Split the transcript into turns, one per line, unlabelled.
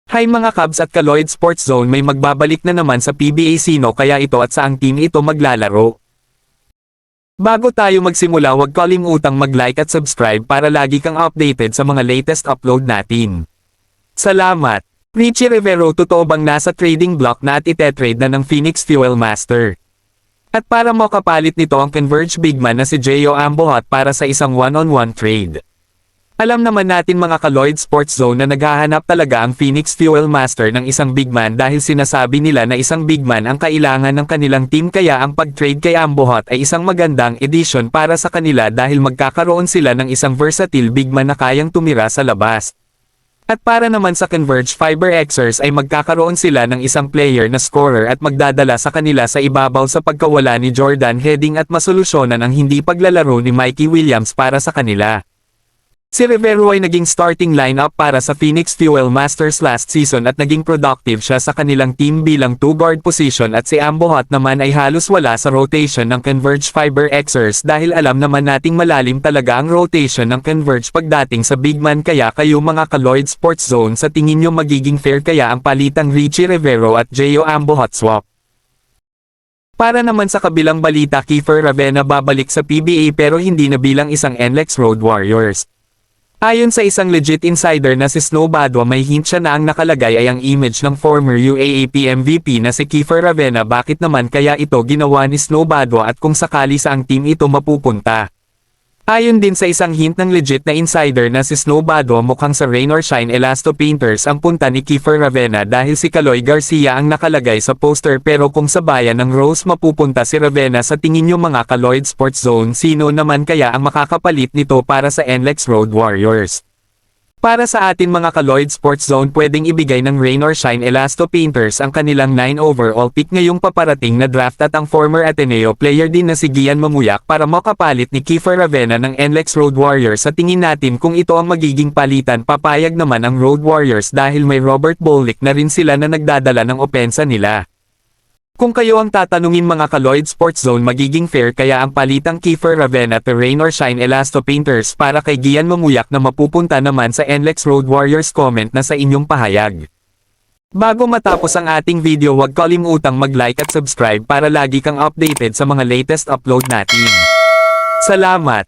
Hi mga Cubs at Kaloid Sports Zone, may magbabalik na naman sa PBA, sino kaya ito at saang team ito maglalaro? Bago tayo magsimula, huwag kalimutang mag-like at subscribe para lagi kang updated sa mga latest upload natin. Salamat! Richie Rivero, totoo bang nasa trading block na at itetrade na ng Phoenix Fuel Master? At para makapalit nito ang Converge bigman na si Gio Ambohot para sa isang one-on-one trade. Alam naman natin mga Kaloid Sports Zone na naghahanap talaga ang Phoenix Fuel Master ng isang bigman dahil sinasabi nila na isang bigman ang kailangan ng kanilang team, kaya ang pag-trade kay Ambohot ay isang magandang edisyon para sa kanila dahil magkakaroon sila ng isang versatile bigman na kayang tumira sa labas. At para naman sa Converge Fiber Xers ay magkakaroon sila ng isang player na scorer at magdadala sa kanila sa ibabaw sa pagkawala ni Jordan Heading at masolusyonan ang hindi paglalaro ni Mikey Williams para sa kanila. Si Rivero ay naging starting lineup para sa Phoenix Fuel Masters last season at naging productive siya sa kanilang team bilang 2-guard position, at si Ambohot naman ay halos wala sa rotation ng Converge Fiber Xers dahil alam naman nating malalim talaga ang rotation ng Converge pagdating sa bigman. Kaya kayo mga Kaloid Sports Zone, sa tingin nyo magiging fair kaya ang palitang Richie Rivero at Gio Ambohot swap? Para naman sa kabilang balita, Kiefer Ravena babalik sa PBA pero hindi na bilang isang NLEX Road Warriors. Ayon sa isang legit insider na si Snow Badwa, may hint siya na ang nakalagay ay ang image ng former UAAP MVP na si Kiefer Ravena. Bakit naman kaya ito ginawa ni Snow Badwa at kung sakali saang team ito mapupunta? Ayon din sa isang hint ng legit na insider na si Snow Badwa, mukhang sa Rain or Shine Elasto Painters ang punta ni Kiefer Ravena dahil si Kaloy Garcia ang nakalagay sa poster. Pero kung sa bayan ng Rose mapupunta si Ravena, sa tingin nyo mga Kaloid Sports Zone, sino naman kaya ang makakapalit nito para sa NLEX Road Warriors? Para sa atin mga Kaloid Sports Zone, pwedeng ibigay ng Rain or Shine Elasto Painters ang kanilang 9 overall pick ngayong paparating na draft at ang former Ateneo player din na si Gian Mamuyak para makapalit ni Kiefer Ravena ng NLEX Road Warriors. Sa tingin natin kung ito ang magiging palitan, papayag naman ang Road Warriors dahil may Robert Bolick na rin sila na nagdadala ng opensa nila. Kung kayo ang tatanungin mga Kaloid Sports Zone, magiging fair kaya ang palitang Kiefer Ravena at Rain or Shine Elasto Painters para kay Gian Mamuyak na mapupunta naman sa NLEX Road Warriors? Comment na sa inyong pahayag. Bago matapos ang ating video, huwag kalimutang mag-like at subscribe para lagi kang updated sa mga latest upload natin. Salamat!